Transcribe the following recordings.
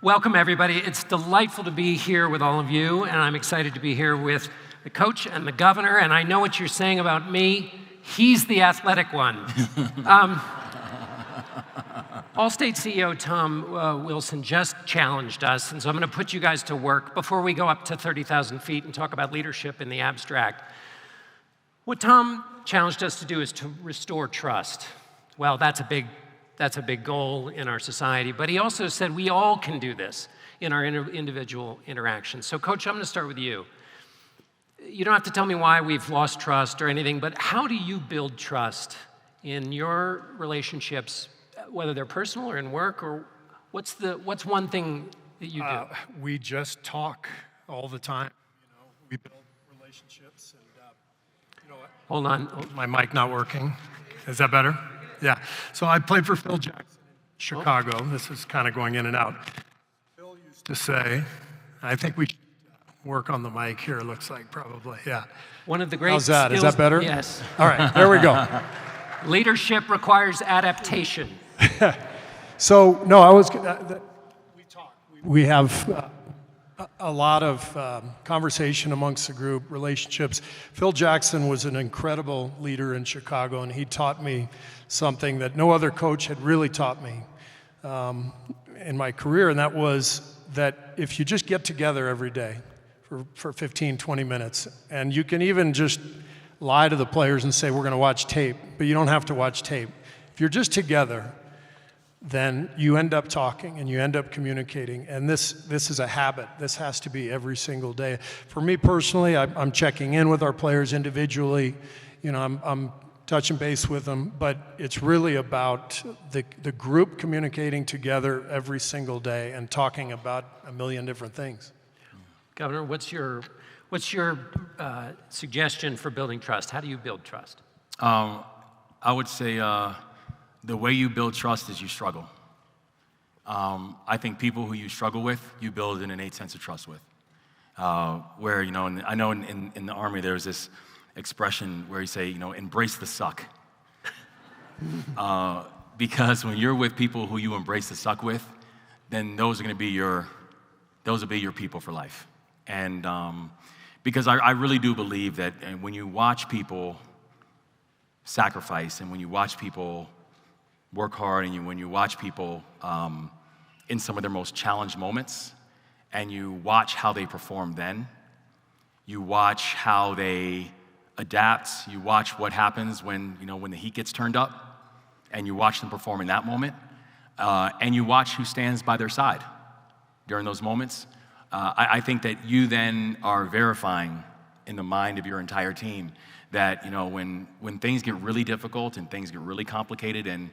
Welcome, everybody. It's delightful to be here with all of you, and I'm excited to be here with the coach and the governor, and I know what you're saying about me. He's the athletic one. Allstate CEO Tom Wilson just challenged us, and so I'm going to put you guys to work before we go up to 30,000 feet and talk about leadership in the abstract. What Tom challenged us to do is to restore trust. Well, that's a big goal in our society, but he also said we all can do this in our individual interactions. So, Coach, I'm going to start with you. You don't have to tell me why we've lost trust or anything, but how do you build trust in your relationships, whether they're personal or in work, or what's one thing that you do? We just talk all the time. We build relationships, and Hold on. My mic not working. Is that better? Yeah. So I played for Phil Jackson in Chicago. This is kind of going in and out. Phil used to say, I think we should work on the mic here, looks like, probably. Yeah. One of the great How's that? skills, Is that better? Yes. All right, there we go. Leadership requires adaptation. So, no, we talk. We have a lot of conversation amongst the group, relationships. Phil Jackson was an incredible leader in Chicago, and he taught me something that no other coach had really taught me in my career, and that was that if you just get together every day for 15, 20 minutes, and you can even just lie to the players and say, we're going to watch tape, but you don't have to watch tape. If you're just together, then you end up talking and you end up communicating. And this is a habit. This has to be every single day. For me personally, I'm checking in with our players individually. I'm touching base with them, but it's really about the group communicating together every single day and talking about a million different things. Governor, what's your suggestion for building trust? How do you build trust? I would say the way you build trust is you struggle. I think people who you struggle with, you build an innate sense of trust with. Where, and I know in the Army there's this expression where you say, embrace the suck. Because when you're with people who you embrace the suck with, then those will be your people for life. And because I really do believe that when you watch people sacrifice and when you watch people work hard and when you watch people in some of their most challenged moments and you watch how they perform then, you watch how they adapt, you watch what happens when the heat gets turned up and you watch them perform in that moment, and you watch who stands by their side during those moments. I think that you then are verifying in the mind of your entire team that when things get really difficult and things get really complicated, and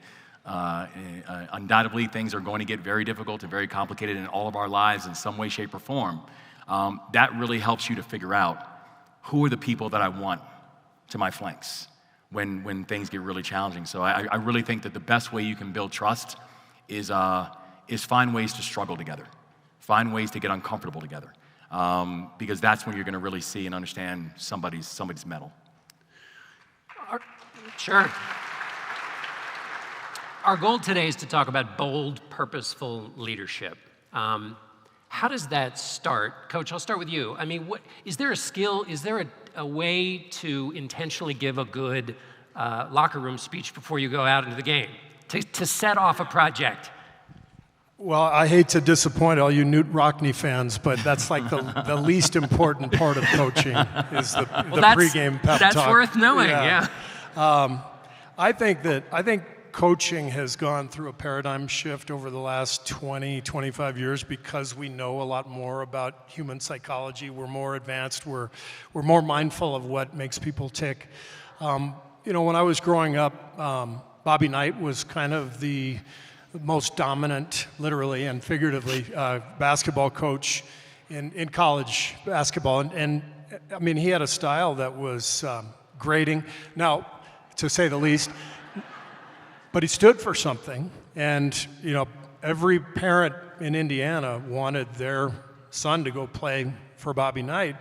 undoubtedly things are going to get very difficult and very complicated in all of our lives in some way, shape, or form, that really helps you to figure out who are the people that I want to my flanks when things get really challenging. So I really think that the best way you can build trust is find ways to struggle together. Find ways to get uncomfortable together, because that's when you're going to really see and understand somebody's mettle. Sure. Our goal today is to talk about bold, purposeful leadership. How does that start? Coach, I'll start with you. I mean, is there a skill, is there a way to intentionally give a good locker room speech before you go out into the game, to set off a project? Well, I hate to disappoint all you Newt Rockne fans, but that's like the least important part of coaching is the pregame pep talk. That's worth knowing, yeah. I think coaching has gone through a paradigm shift over the last 20, 25 years because we know a lot more about human psychology. We're more advanced. We're more mindful of what makes people tick. When I was growing up, Bobby Knight was kind of the most dominant, literally and figuratively, basketball coach in college basketball. And I mean, he had a style that was grating, now, to say the least, but he stood for something. And, every parent in Indiana wanted their son to go play for Bobby Knight,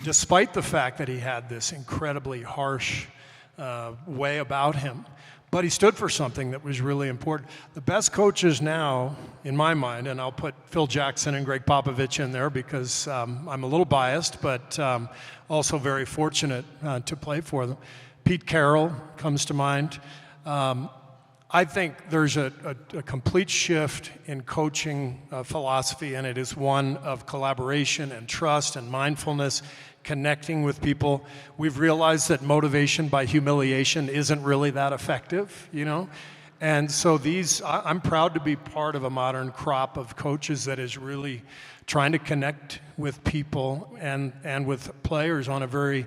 despite the fact that he had this incredibly harsh way about him. But he stood for something that was really important. The best coaches now in my mind, and I'll put Phil Jackson and Greg Popovich in there because I'm a little biased, but also very fortunate to play for them. Pete Carroll comes to mind. I think there's a complete shift in coaching philosophy, and it is one of collaboration and trust and mindfulness, connecting with people. We've realized that motivation by humiliation isn't really that effective, you know? And so I'm proud to be part of a modern crop of coaches that is really trying to connect with people and with players on a very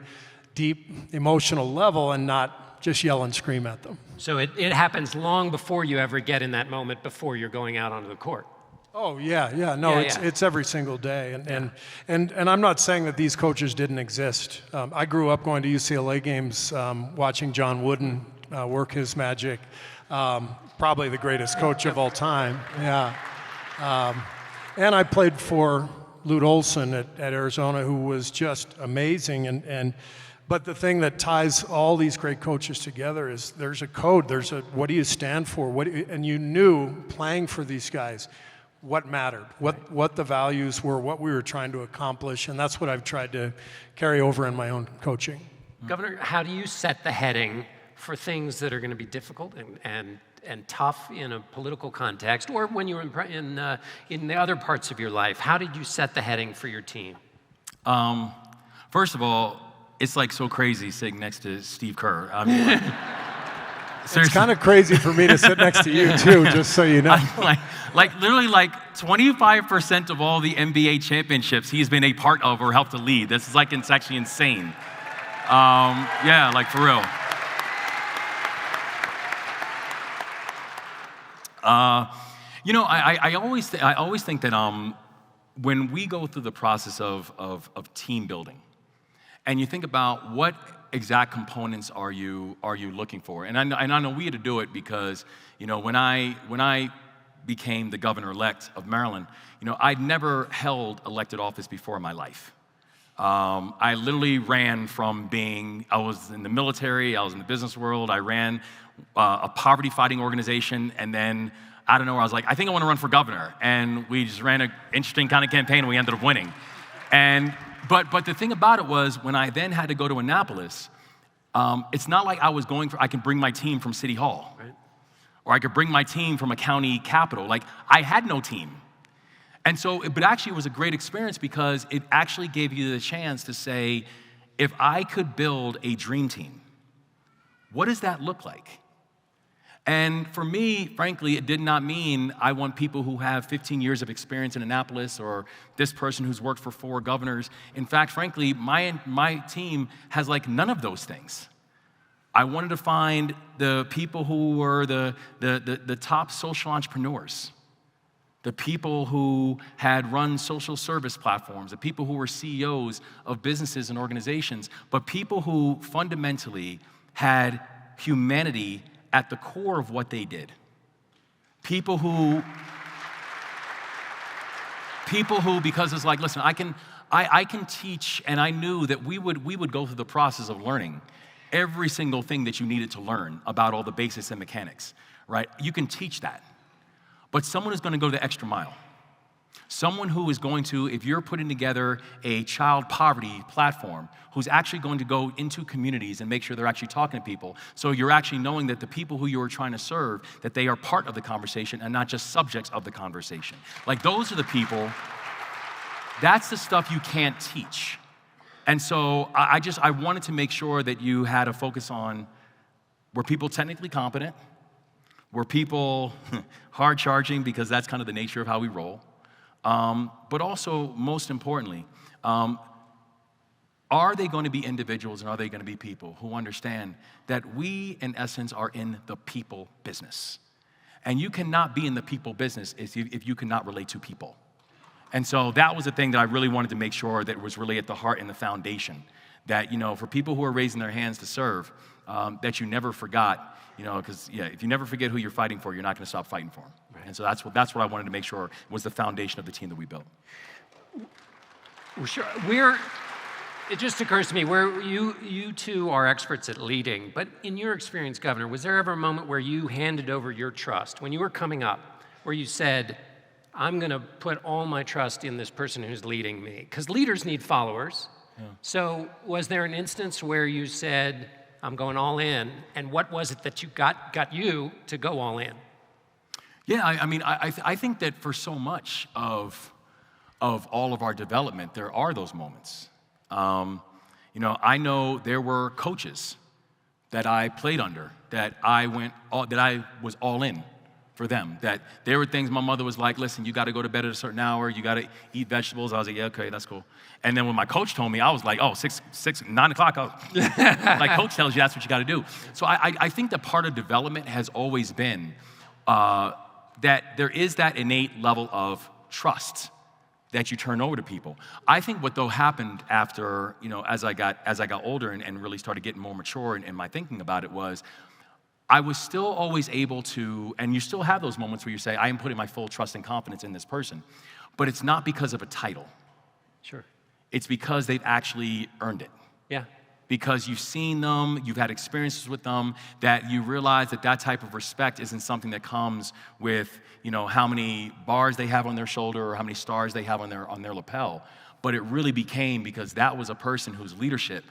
deep emotional level and not just yell and scream at them. So it happens long before you ever get in that moment before you're going out onto the court. Oh, yeah. No, it's every single day. And I'm not saying that these coaches didn't exist. I grew up going to UCLA games, watching John Wooden work his magic. Probably the greatest coach of all time. Yeah. And I played for Lute Olson at Arizona, who was just amazing. But the thing that ties all these great coaches together is there's a code. There's a what do you stand for? And you knew playing for these guys what mattered, what the values were, what we were trying to accomplish, and that's what I've tried to carry over in my own coaching. Governor, how do you set the heading for things that are going to be difficult and tough in a political context, or when you're in the other parts of your life? How did you set the heading for your team? First of all, it's like so crazy sitting next to Steve Kerr. I mean, it's kind of crazy for me to sit next to you too, just so you know. Literally 25% of all the NBA championships he's been a part of or helped to lead. This is it's actually insane. Yeah, for real. I always think that when we go through the process of team building, and you think about what exact components are you looking for, and I know we had to do it because when I became the governor-elect of Maryland, I'd never held elected office before in my life. I literally ran from I was in the military, I was in the business world, I ran a poverty-fighting organization, and then out of nowhere, I was like, I think I want to run for governor. And we just ran an interesting kind of campaign, and we ended up winning. But the thing about it was, when I then had to go to Annapolis, it's not like I was I could bring my team from City Hall. Right. Or I could bring my team from a county capital. I had no team. And so, but actually it was a great experience because it actually gave you the chance to say, if I could build a dream team, what does that look like? And for me, frankly, it did not mean I want people who have 15 years of experience in Annapolis or this person who's worked for 4 governors. In fact, frankly, my team has none of those things. I wanted to find the people who were the top social entrepreneurs, the people who had run social service platforms, the people who were CEOs of businesses and organizations, but people who fundamentally had humanity at the core of what they did. People who, because it's listen, I can teach, and I knew that we would go through the process of learning every single thing that you needed to learn about all the basics and mechanics, right? You can teach that. But someone is going to go the extra mile. Someone who is going to, if you're putting together a child poverty platform, who's actually going to go into communities and make sure they're actually talking to people, so you're actually knowing that the people who you are trying to serve, that they are part of the conversation and not just subjects of the conversation. Those are the people, that's the stuff you can't teach. And so I wanted to make sure that you had a focus on, were people technically competent? Were people hard charging, because that's kind of the nature of how we roll? But also, most importantly, are they going to be individuals and are they going to be people who understand that we, in essence, are in the people business? And you cannot be in the people business if you cannot relate to people. And so that was the thing that I really wanted to make sure that was really at the heart and the foundation. That, for people who are raising their hands to serve, that you never forgot, because, if you never forget who you're fighting for, you're not going to stop fighting for them. Right. And so that's what I wanted to make sure was the foundation of the team that we built. Well, sure. It just occurs to me, where you two are experts at leading, but in your experience, Governor, was there ever a moment where you handed over your trust, when you were coming up, where you said, I'm going to put all my trust in this person who's leading me? Because leaders need followers. Yeah. So was there an instance where you said, I'm going all in, and what was it that you got you to go all in? Yeah, I think that for so much of all of our development, there are those moments. I know there were coaches that I played under that I was all in for them. That there were things my mother was like, listen, you got to go to bed at a certain hour, you got to eat vegetables. I was like, yeah, okay, that's cool. And then when my coach told me, I was like, oh, 9 o'clock, like coach tells you that's what you got to do. So I think that part of development has always been that there is that innate level of trust that you turn over to people. I think what though happened after, as I got older and really started getting more mature in my thinking about it was, I was still always able to, and you still have those moments where you say, I am putting my full trust and confidence in this person, but it's not because of a title. Sure. It's because they've actually earned it. Yeah. Because you've seen them, you've had experiences with them, that you realize that type of respect isn't something that comes with, how many bars they have on their shoulder or how many stars they have on their lapel. But it really became because that was a person whose leadership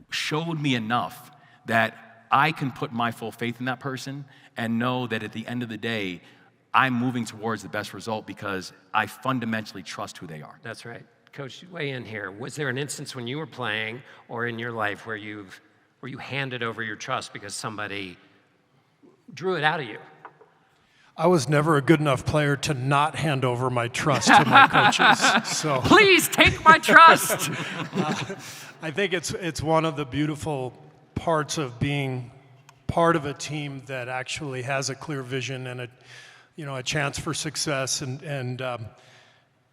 showed me enough that I can put my full faith in that person and know that at the end of the day, I'm moving towards the best result because I fundamentally trust who they are. That's right. Coach, weigh in here. Was there an instance when you were playing or in your life where you handed over your trust because somebody drew it out of you? I was never a good enough player to not hand over my trust to my coaches. So please take my trust. I think it's one of the beautiful parts of being part of a team that actually has a clear vision and a chance for success. And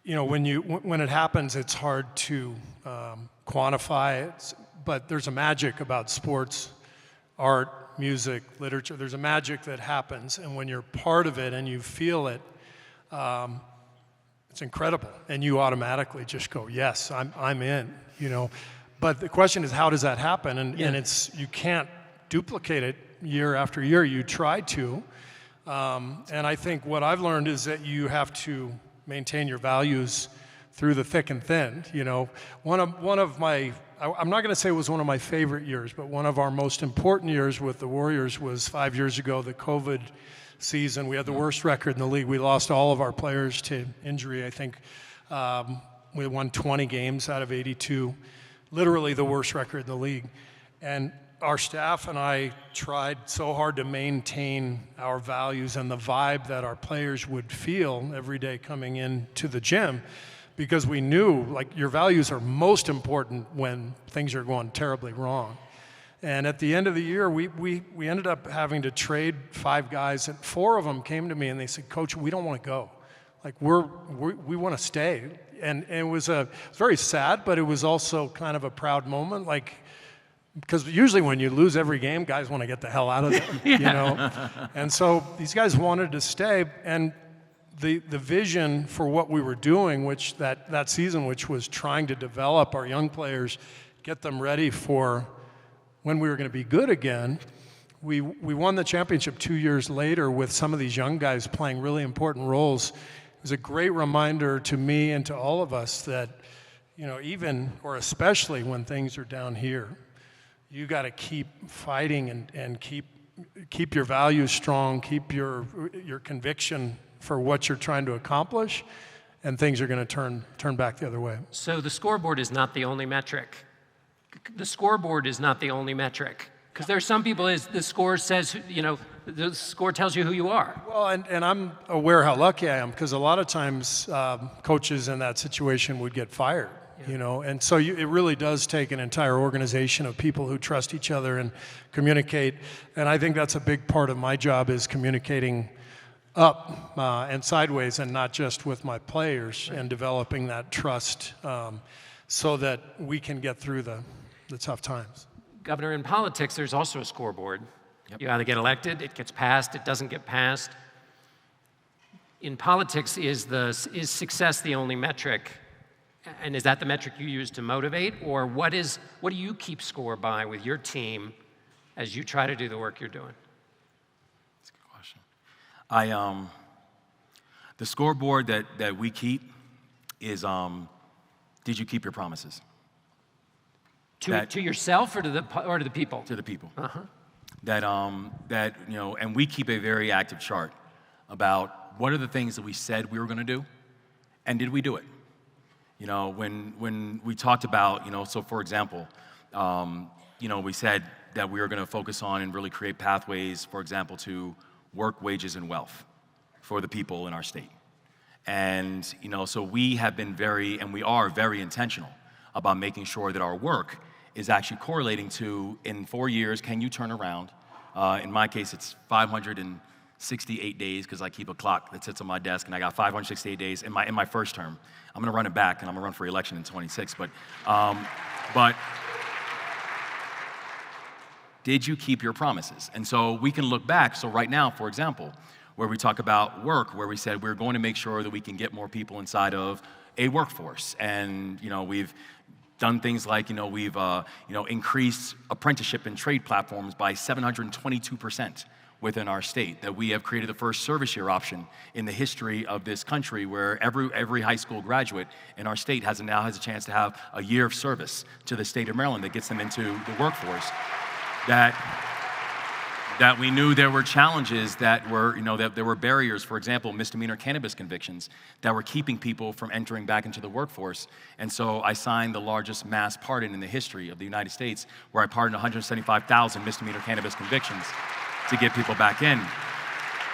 when it happens, it's hard to quantify it. But there's a magic about sports, art, music, literature. There's a magic that happens, and when you're part of it and you feel it, it's incredible. And you automatically just go, "Yes, I'm in." But the question is, how does that happen? And you can't duplicate it year after year. You try to, and I think what I've learned is that you have to maintain your values through the thick and thin. One of my, I'm not going to say it was one of my favorite years, but one of our most important years with the Warriors was 5 years ago, the COVID season. We had the worst record in the league. We lost all of our players to injury. I think we won 20 games out of 82. Literally the worst record in the league. And our staff and I tried so hard to maintain our values and the vibe that our players would feel every day coming into the gym, because we knew, your values are most important when things are going terribly wrong. And at the end of the year, we ended up having to trade 5 guys, and 4 of them came to me and they said, "Coach, we don't want to go. We want to stay." And it was very sad, but it was also kind of a proud moment, because usually when you lose every game, guys want to get the hell out of there, And so these guys wanted to stay, and the vision for what we were doing, which that season, which was trying to develop our young players, get them ready for when we were going to be good again. We won the championship 2 years later with some of these young guys playing really important roles. It was a great reminder to me and to all of us that, even or especially when things are down here, you got to keep fighting and keep your values strong, keep your conviction for what you're trying to accomplish, and things are going to turn back the other way. So the scoreboard is not the only metric. The scoreboard is not the only metric. Because there's some people, the score says, the score tells you who you are. Well, and I'm aware how lucky I am, because a lot of times coaches in that situation would get fired, and so it really does take an entire organization of people who trust each other and communicate. And I think that's a big part of my job, is communicating up and sideways, and not just with my players, and developing that trust so that we can get through the tough times. Governor, in politics, there's also a scoreboard. Yep. You either get elected, it gets passed, it doesn't get passed. In politics, is success the only metric? And is that the metric you use to motivate? Or what do you keep score by with your team as you try to do the work you're doing? That's a good question. The scoreboard that we keep is, did you keep your promises? To yourself or to the people? To the people. Uh-huh. That and we keep a very active chart about what are the things that we said we were going to do, and did we do it? When we talked about, so for example, we said that we were going to focus on and really create pathways, for example, to work, wages, and wealth for the people in our state. And, so we have been we are very intentional about making sure that our work is actually correlating to, in 4 years, can you turn around? In my case, it's 568 days, because I keep a clock that sits on my desk, and I got 568 days in my first term. I'm gonna run it back, and I'm gonna run for election in 26, but did you keep your promises? And so we can look back. So right now, for example, where we talk about work, where we said we're going to make sure that we can get more people inside of a workforce. And, we've done things like, we've, increased apprenticeship and trade platforms by 722% within our state. That we have created the first service year option in the history of this country, where every high school graduate in our state now has a chance to have a year of service to the state of Maryland that gets them into the workforce. That we knew there were challenges that were, that there were barriers, for example, misdemeanor cannabis convictions that were keeping people from entering back into the workforce. And so I signed the largest mass pardon in the history of the United States, where I pardoned 175,000 misdemeanor cannabis convictions to get people back in.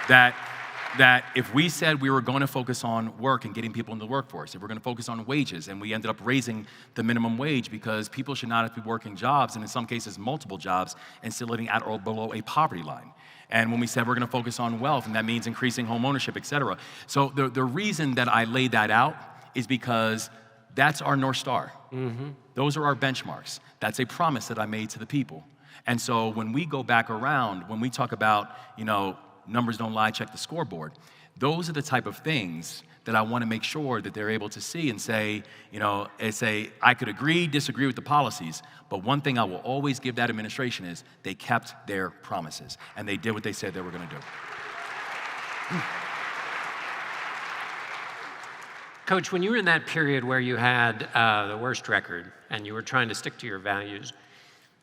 That if we said we were going to focus on work and getting people in the workforce, if we're going to focus on wages, and we ended up raising the minimum wage because people should not have to be working jobs, and in some cases multiple jobs, and still living at or below a poverty line. And when we said we're going to focus on wealth, and that means increasing home ownership, et cetera. So the reason that I laid that out is because that's our North Star. Mm-hmm. Those are our benchmarks. That's a promise that I made to the people. And so when we go back around, when we talk about, numbers don't lie, check the scoreboard, those are the type of things that I want to make sure that they're able to see and say, I could disagree with the policies, but one thing I will always give that administration is they kept their promises, and they did what they said they were going to do. Coach, when you were in that period where you had the worst record and you were trying to stick to your values,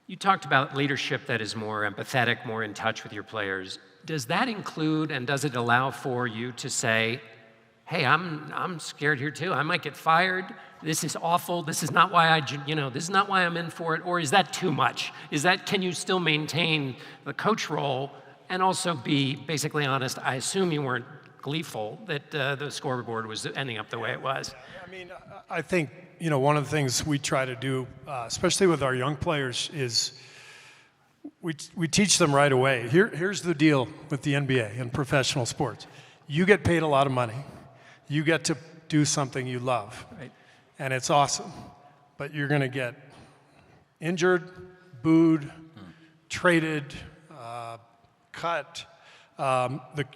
you talked about leadership that is more empathetic, more in touch with your players. Does that include, and does it allow for you to say, hey, I'm scared here too. I might get fired. This is awful. This is not why this is not why I'm in for it. Or is that too much? Can you still maintain the coach role and also be basically honest? I assume you weren't gleeful that the scoreboard was ending up the way it was. I mean, I think, one of the things we try to do, especially with our young players, is we teach them right away. Here's the deal with the NBA and professional sports. You get paid a lot of money. You get to do something you love. Right. And it's awesome. But you're going to get injured, booed, traded, cut.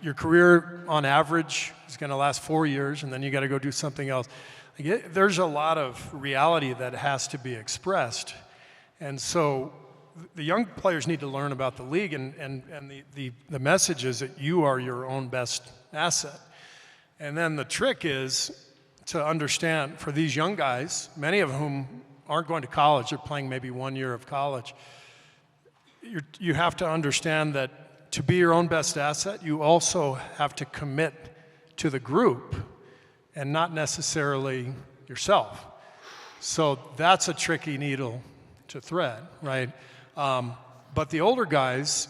Your career on average is going to last 4 years, and then you got to go do something else. There's a lot of reality that has to be expressed. And so the young players need to learn about the league, and the message is that you are your own best asset. And then the trick is to understand, for these young guys, many of whom aren't going to college, they're playing maybe 1 year of college, you have to understand that to be your own best asset, you also have to commit to the group and not necessarily yourself. So that's a tricky needle to thread, right? But the older guys,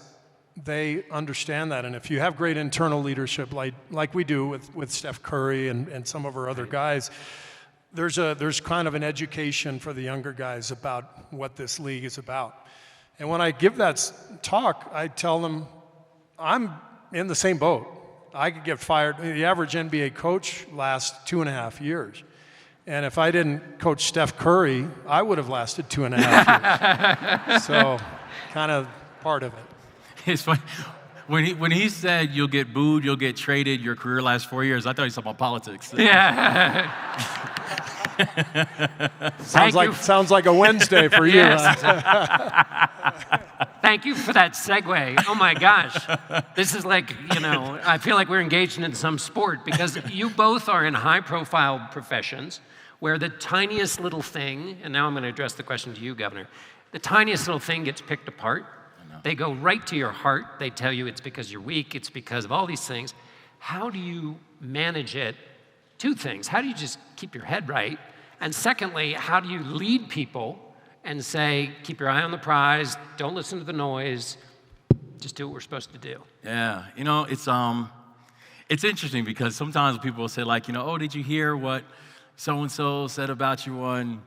they understand that. And if you have great internal leadership, like we do with Steph Curry and some of our other guys, there's kind of an education for the younger guys about what this league is about. And when I give that talk, I tell them, I'm in the same boat. I could get fired. The average NBA coach lasts 2.5 years. And if I didn't coach Steph Curry, I would have lasted 2.5 years. So, kind of part of it. It's funny. When he said you'll get booed, you'll get traded, your career lasts 4 years, I thought he was talking about politics. Yeah. Sounds like a Wednesday for you. Yes. Thank you for that segue. Oh my gosh. This is like, I feel like we're engaged in some sport because you both are in high-profile professions where the tiniest little thing, and now I'm going to address the question to you, Governor, the tiniest little thing gets picked apart. They go right to your heart. They tell you it's because you're weak. It's because of all these things. How do you manage it? Two things. How do you just keep your head right? And secondly, how do you lead people and say, keep your eye on the prize, don't listen to the noise, just do what we're supposed to do? Yeah, it's interesting because sometimes people will say like, oh, did you hear what so-and-so said about you on,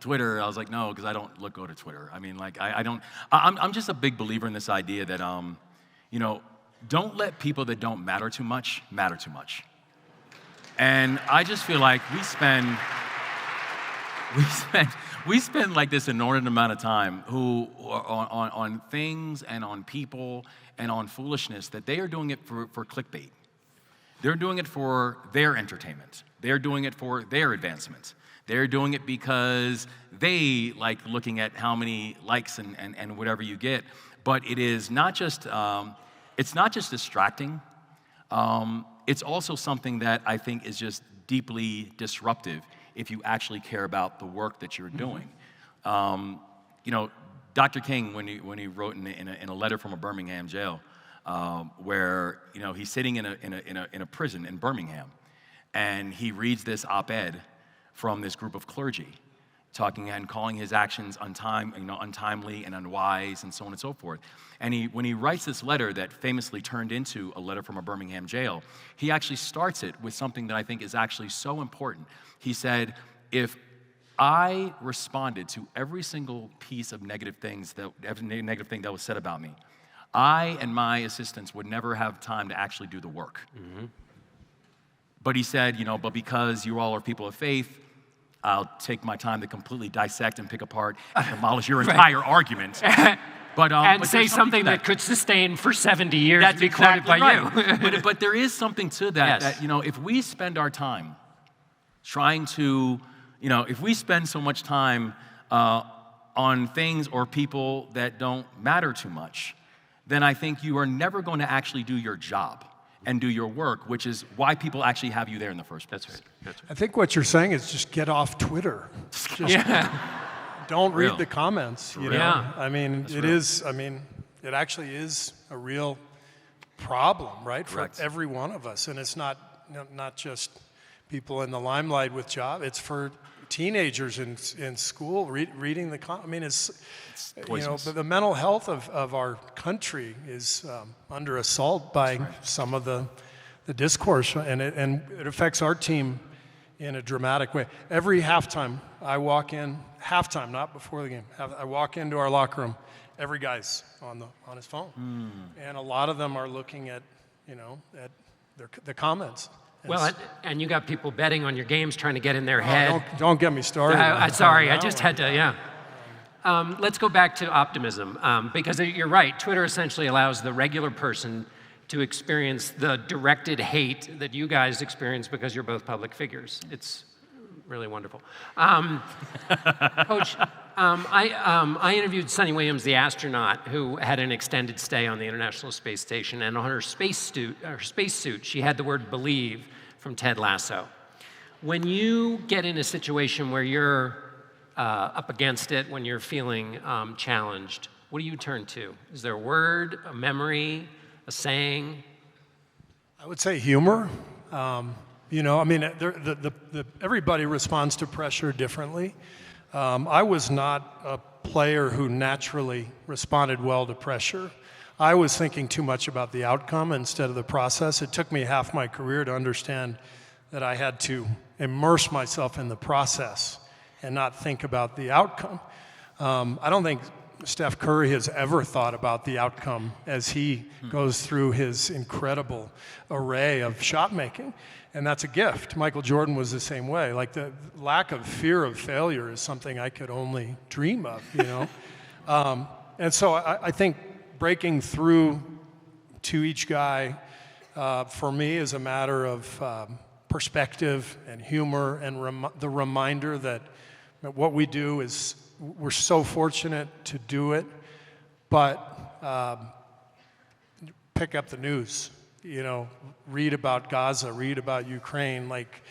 Twitter? I was like, no, because I don't go to Twitter. I mean, like, I'm just a big believer in this idea that, don't let people that don't matter too much matter too much. And I just feel like we spend like this inordinate amount of time on things and on people and on foolishness that they are doing it for clickbait. They're doing it for their entertainment. They're doing it for their advancement. They're doing it because they like looking at how many likes and whatever you get. But it is not just, it's not just distracting. It's also something that I think is just deeply disruptive if you actually care about the work that you're doing. Dr. King, when he wrote in a letter from a Birmingham jail, where he's sitting in a prison in Birmingham, and he reads this op-ed from this group of clergy, talking and calling his actions untimely and unwise, and so on and so forth. And when he writes this letter that famously turned into a letter from a Birmingham jail, he actually starts it with something that I think is actually so important. He said, if I responded to every single piece of negative thing that was said about me, I and my assistants would never have time to actually do the work. Mm-hmm. But he said, but because you all are people of faith, I'll take my time to completely dissect and pick apart and demolish your entire argument. But say something that could sustain for 70 years that's to be exactly quoted by right. you. but there is something to that, yes. that, if we spend our time trying to, if we spend so much time on things or people that don't matter too much, then I think you are never going to actually do your job and do your work, which is why people actually have you there in the first place. That's right. I think what you're saying is just get off Twitter. Don't read the comments. You know? Yeah. I mean, it actually is a real problem, right, for every one of us. And it's not just people in the limelight with job. It's for teenagers in school reading the comments. I mean, it's the mental health of our country is under assault by some of the discourse, and it affects our team in a dramatic way. Every halftime, I walk in, halftime, not before the game, I walk into our locker room, every guy's on his phone. And a lot of them are looking at the comments. Well, and you got people betting on your games, trying to get in their head. Don't get me started. Sorry, I just had to, let's go back to optimism, because you're right. Twitter essentially allows the regular person to experience the directed hate that you guys experience because you're both public figures. It's really wonderful. Coach, I interviewed Sunny Williams, the astronaut, who had an extended stay on the International Space Station, and on her spacesuit, she had the word "believe" from Ted Lasso. When you get in a situation where you're up against it, when you're feeling challenged, what do you turn to? Is there a word, a memory, a saying? I would say humor. Everybody responds to pressure differently. I was not a player who naturally responded well to pressure. I was thinking too much about the outcome instead of the process. It took me half my career to understand that I had to immerse myself in the process and not think about the outcome. I don't think Steph Kerr has ever thought about the outcome as he goes through his incredible array of shot making. And that's a gift. Michael Jordan was the same way. Like, the lack of fear of failure is something I could only dream of, And so I think breaking through to each guy, for me, is a matter of perspective and humor and the reminder that what we do is, we're so fortunate to do it, but pick up the news, read about Gaza, read about Ukraine. Like,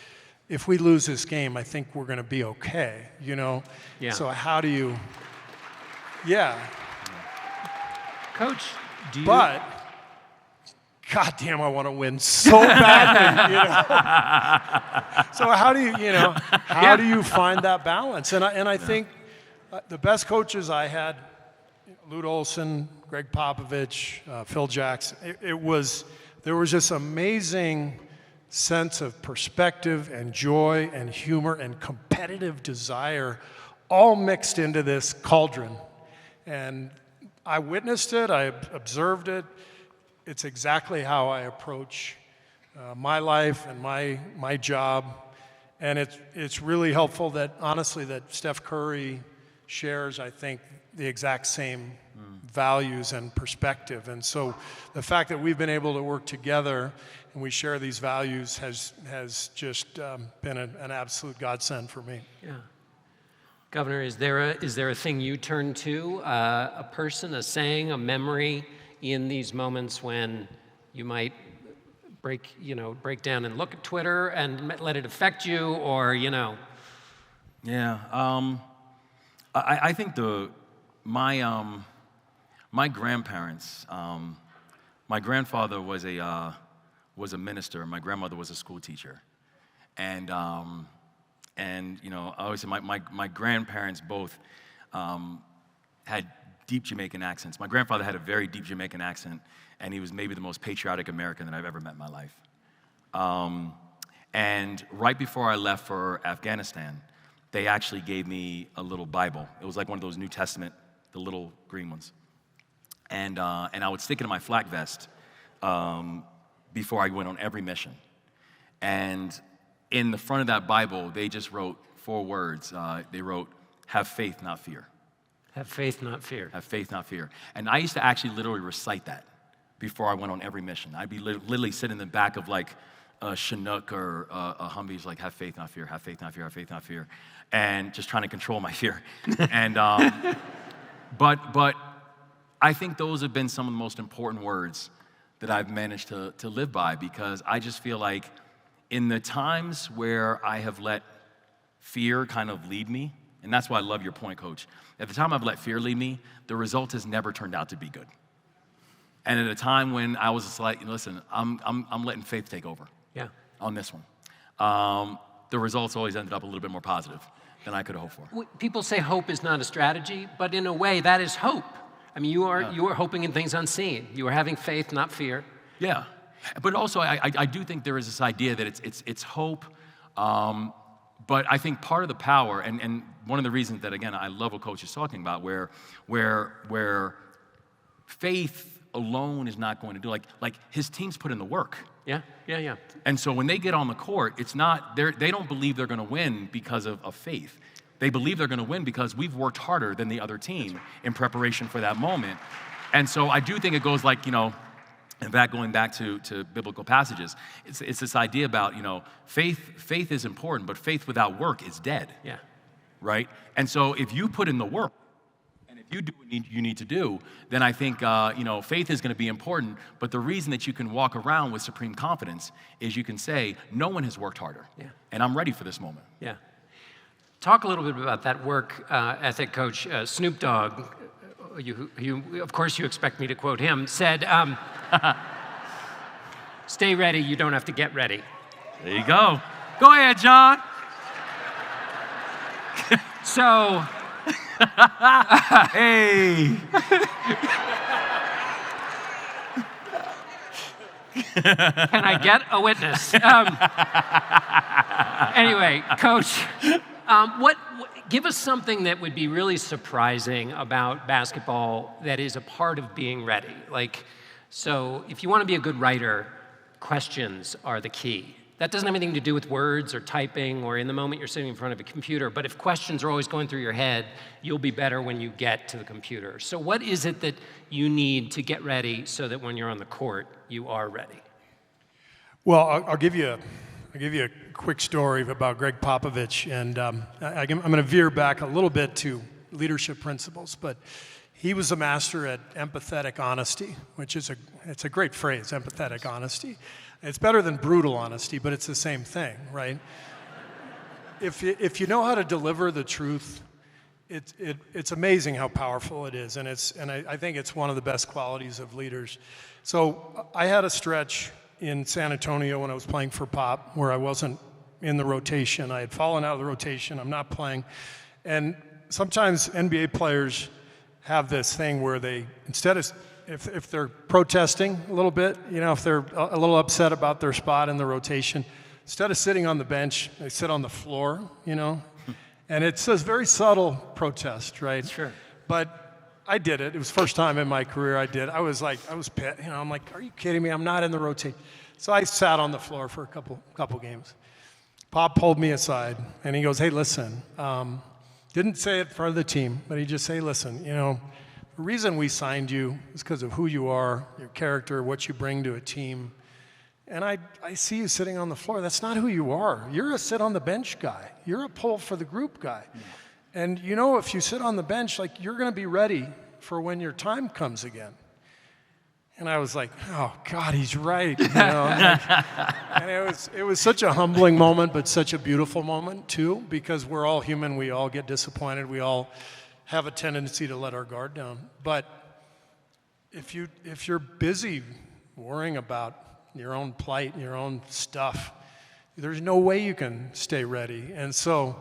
if we lose this game, I think we're going to be okay, Yeah. So how do you, yeah. Coach, do you... But, goddamn, I want to win so badly, So how do how do you find that balance? And I think the best coaches I had, Lute Olson, Greg Popovich, Phil Jackson, there was this amazing sense of perspective and joy and humor and competitive desire all mixed into this cauldron. And I witnessed it, I observed it. It's exactly how I approach my life and my job. And it's really helpful that, honestly, that Steph Curry shares, I think, the exact same values and perspective. And so the fact that we've been able to work together and we share these values has just been an absolute godsend for me. Yeah. Governor, is there a thing you turn to, a person, a saying, a memory in these moments when you might break down and look at Twitter and let it affect you, or Yeah. I think my grandparents. My grandfather was a minister. My grandmother was a school teacher, and obviously my grandparents both had deep Jamaican accents. My grandfather had a very deep Jamaican accent, and he was maybe the most patriotic American that I've ever met in my life. And right before I left for Afghanistan, they actually gave me a little Bible. It was like one of those New Testament, the little green ones. And I would stick it in my flak vest before I went on every mission. And in the front of that Bible, they just wrote 4 words. They wrote, "Have faith, not fear." Have faith, not fear. Have faith, not fear. And I used to actually literally recite that before I went on every mission. I'd be literally sitting in the back of like a Chinook or a Humvee's, like, have faith, not fear, have faith, not fear, have faith, not fear, and just trying to control my fear. And but I think those have been some of the most important words that I've managed to live by, because I just feel like in the times where I have let fear kind of lead me, and that's why I love your point, Coach. At the time I've let fear lead me, the result has never turned out to be good. And at a time when I was just like, listen, I'm letting faith take over. Yeah. On this one, the results always ended up a little bit more positive than I could have hoped for. People say hope is not a strategy, but in a way that is hope. I mean, you are hoping in things unseen. You are having faith, not fear. Yeah, but also I do think there is this idea that it's hope. But I think part of the power, and one of the reasons that, again, I love what Coach is talking about, where faith alone is not going to do, like his team's put in the work. Yeah. And so when they get on the court, it's not, they don't believe they're going to win because of faith. They believe they're going to win because we've worked harder than the other team in preparation for that moment. And so I do think it goes like, in fact, going back to biblical passages, it's this idea about, faith is important, but faith without work is dead. Yeah. Right? And so if you put in the work, and if you do what you need to do, then I think, faith is going to be important, but the reason that you can walk around with supreme confidence is you can say, no one has worked harder, and I'm ready for this moment. Yeah. Talk a little bit about that work ethic, Coach. Snoop Dogg, of course you expect me to quote him, said, stay ready, you don't have to get ready. There you go. Go ahead, John. So, hey. Can I get a witness? Anyway, Coach, give us something that would be really surprising about basketball that is a part of being ready. So if you want to be a good writer, questions are the key. That doesn't have anything to do with words or typing or in the moment you're sitting in front of a computer, but if questions are always going through your head, you'll be better when you get to the computer. So what is it that you need to get ready so that when you're on the court, you are ready? Well, I'll give you a quick story about Greg Popovich, and I'm going to veer back a little bit to leadership principles, but he was a master at empathetic honesty, which is it's a great phrase, empathetic honesty. It's better than brutal honesty, but it's the same thing, right? If you know how to deliver the truth, it's amazing how powerful it is, and I think it's one of the best qualities of leaders. So I had a stretch in San Antonio when I was playing for Pop where I wasn't in the rotation. I had fallen out of the rotation. I'm not playing. And sometimes NBA players have this thing where they, instead of, if they're protesting a little bit, if they're a little upset about their spot in the rotation, instead of sitting on the bench, they sit on the floor, And it's a very subtle protest, right? Sure. But I did it. It was the first time in my career I did. I was pissed. I'm like, are you kidding me? I'm not in the rotation. So I sat on the floor for a couple games. Pop pulled me aside, and he goes, hey, listen. Didn't say it in front of the team, but he just said, hey, listen, the reason we signed you is because of who you are, your character, what you bring to a team. And I see you sitting on the floor. That's not who you are. You're a sit-on-the-bench guy. You're a pull-for-the-group guy. Yeah. And if you sit on the bench, you're going to be ready for when your time comes again. And I was like, oh, God, he's right. And it was such a humbling moment, but such a beautiful moment, too, because we're all human. We all get disappointed. We all have a tendency to let our guard down. But if you're busy worrying about your own plight, your own stuff, there's no way you can stay ready. And so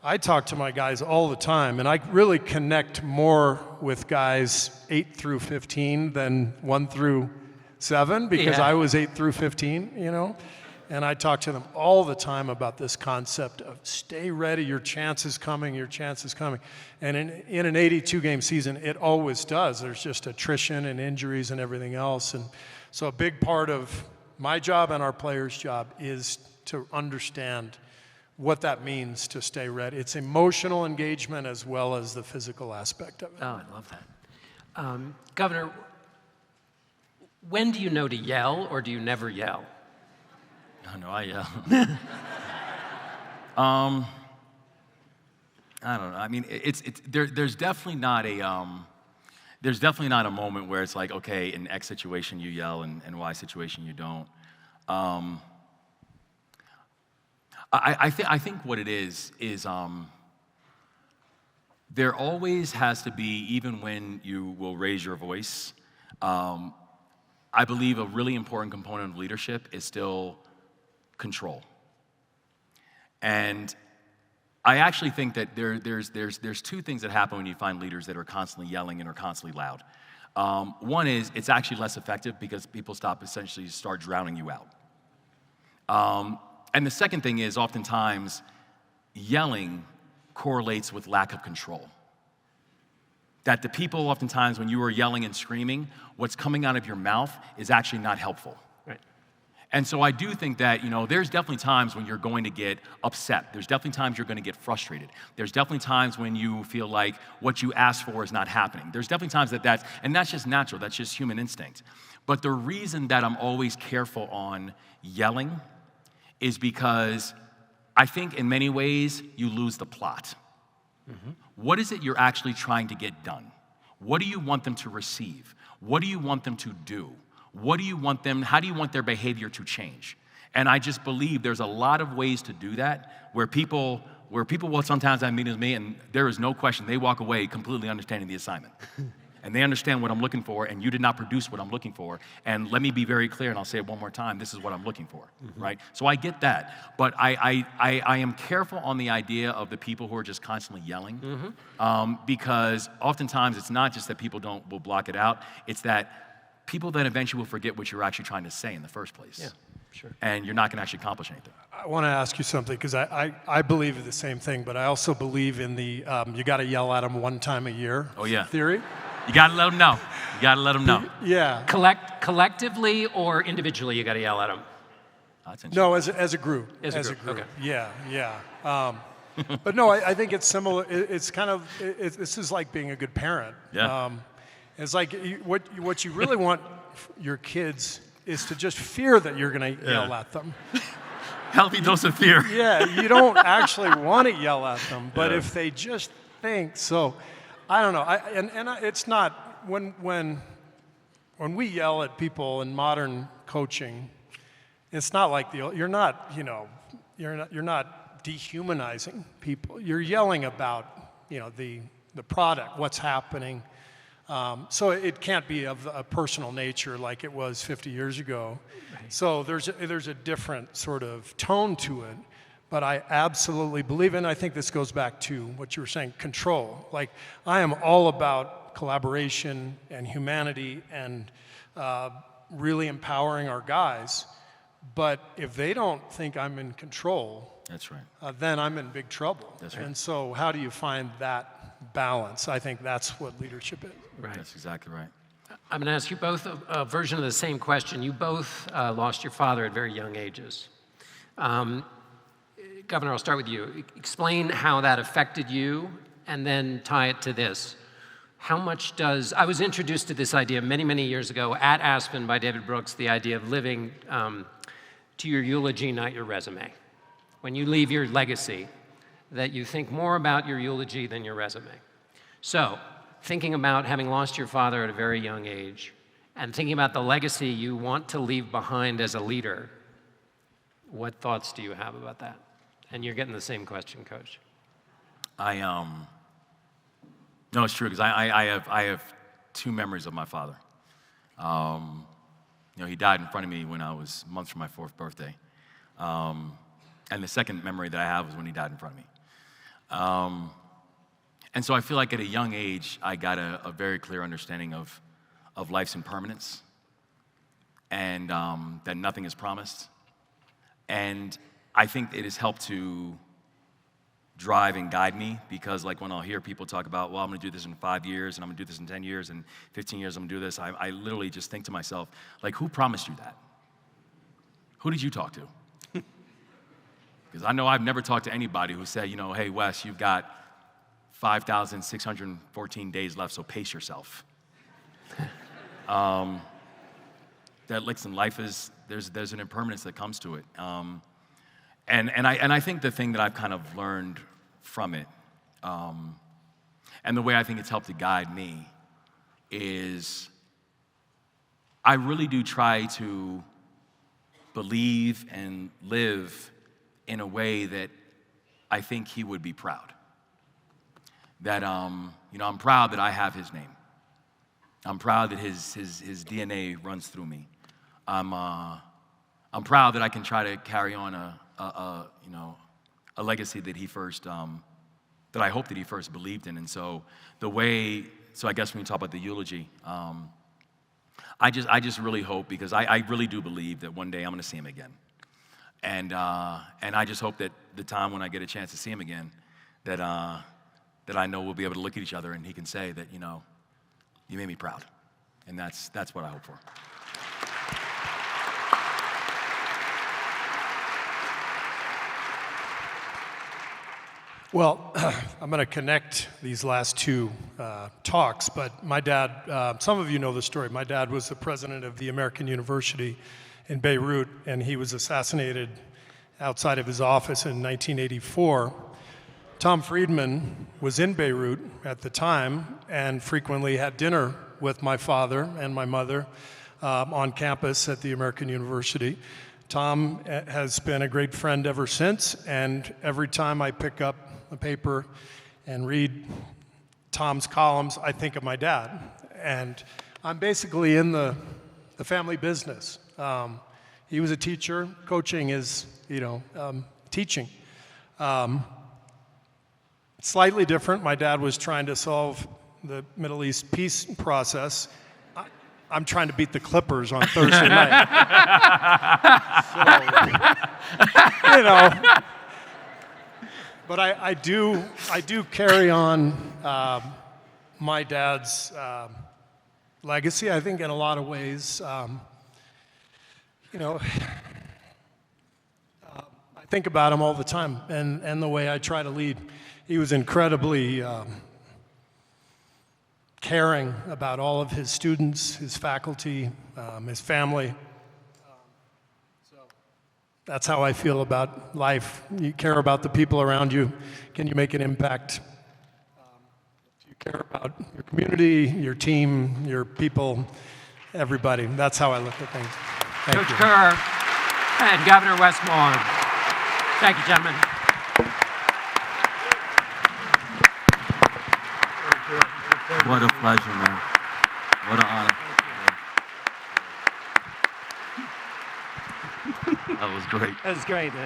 I talk to my guys all the time, and I really connect more with guys 8 through 15 than 1 through 7 because I was 8 through 15, And I talk to them all the time about this concept of stay ready, your chance is coming, your chance is coming. And in an 82-game season, it always does. There's just attrition and injuries and everything else. And so a big part of my job and our players' job is to understand what that means to stay ready. It's emotional engagement as well as the physical aspect of it. Oh, I love that. Governor, when do you know to yell or do you never yell? No, I yell. I don't know. I mean, there's definitely not a moment where it's like, okay, in X situation you yell and Y situation you don't. I think what it is there always has to be, even when you will raise your voice, I believe a really important component of leadership is still control. And I actually think that there's two things that happen when you find leaders that are constantly yelling and are constantly loud. One is it's actually less effective because people start drowning you out. And the second thing is oftentimes yelling correlates with lack of control. That the people oftentimes when you are yelling and screaming, what's coming out of your mouth is actually not helpful. Right. And so I do think that, there's definitely times when you're going to get upset. There's definitely times you're going to get frustrated. There's definitely times when you feel like what you asked for is not happening. There's definitely times and that's just natural, that's just human instinct. But the reason that I'm always careful on yelling is because I think in many ways you lose the plot. Mm-hmm. What is it you're actually trying to get done? What do you want them to receive? What do you want them to do? How do you want their behavior to change? And I just believe there's a lot of ways to do that where people will sometimes have meetings with me and there is no question, they walk away completely understanding the assignment. And they understand what I'm looking for, and you did not produce what I'm looking for. And let me be very clear, and I'll say it one more time, this is what I'm looking for, right? So I get that, but I am careful on the idea of the people who are just constantly yelling, because oftentimes it's not just that people will block it out, it's that people then eventually will forget what you're actually trying to say in the first place. Yeah, sure. And you're not gonna actually accomplish anything. I wanna ask you something, because I believe in the same thing, but I also believe in the you gotta yell at them one time a year theory. You gotta let them know. You gotta let them know. Yeah. Collectively or individually, you got to yell at them? No, as a group. As a group. Okay. Yeah. But no, I think it's similar. It's kind of, this is like being a good parent. Yeah. It's like what you really want your kids is to just fear that you're going to yell at them. Healthy dose of fear. Yeah, you don't actually want to yell at them, but if they just think so. I don't know. It's not when we yell at people in modern coaching, it's not like you're not dehumanizing people. You're yelling about the product, what's happening. So it can't be of a personal nature like it was 50 years ago. Right. So there's a different sort of tone to it. But I absolutely believe, and I think this goes back to what you were saying, control. Like, I am all about collaboration and humanity and really empowering our guys. But if they don't think I'm in control, that's right. Then I'm in big trouble. That's right. And so how do you find that balance? I think that's what leadership is. Right. That's exactly right. I'm going to ask you both a version of the same question. You both lost your father at very young ages. Governor, I'll start with you. Explain how that affected you, and then tie it to this. How much I was introduced to this idea many, many years ago at Aspen by David Brooks, the idea of living to your eulogy, not your resume. When you leave your legacy, that you think more about your eulogy than your resume. So, thinking about having lost your father at a very young age, and thinking about the legacy you want to leave behind as a leader, what thoughts do you have about that? And you're getting the same question, Coach. No, it's true, because I have two memories of my father. He died in front of me when I was months from my 4th birthday. And the second memory that I have was when he died in front of me. And so I feel like at a young age, I got a very clear understanding of life's impermanence, and that nothing is promised. And I think it has helped to drive and guide me, because like when I'll hear people talk about, well, I'm gonna do this in 5 years, and I'm gonna do this in 10 years, and 15 years, I'm gonna do this, I literally just think to myself, like, who promised you that? Who did you talk to? Because I know I've never talked to anybody who said, hey, Wes, you've got 5,614 days left, so pace yourself. That, listen, life is, there's an impermanence that comes to it. And I think the thing that I've kind of learned from it, and the way I think it's helped to guide me, is I really do try to believe and live in a way that I think he would be proud. That, I'm proud that I have his name. I'm proud that his DNA runs through me. I'm proud that I can try to carry on a legacy that he first, that I hope that he first believed in. And so I guess when you talk about the eulogy, I just really hope, because I really do believe that one day I'm gonna see him again. And I just hope that the time when I get a chance to see him again, that I know we'll be able to look at each other and he can say that, you made me proud. And that's what I hope for. Well, I'm going to connect these last two talks, but my dad, some of you know the story. My dad was the president of the American University in Beirut, and he was assassinated outside of his office in 1984. Tom Friedman was in Beirut at the time and frequently had dinner with my father and my mother on campus at the American University. Tom has been a great friend ever since, and every time I pick up a paper and read Tom's columns, I think of my dad. And I'm basically in the family business. He was a teacher. Coaching is, teaching. Slightly different. My dad was trying to solve the Middle East peace process. I'm trying to beat the Clippers on Thursday night. So, but I do carry on my dad's legacy. I think in a lot of ways, I think about him all the time, and the way I try to lead. He was incredibly caring about all of his students, his faculty, his family. So that's how I feel about life. You care about the people around you. Can you make an impact? care about your community, your team, your people, everybody. That's how I look at things. Thank Coach you. Kerr and Governor Westmoreland. Thank you, gentlemen. What a pleasure, man. What an honor. That was great. That was great, man.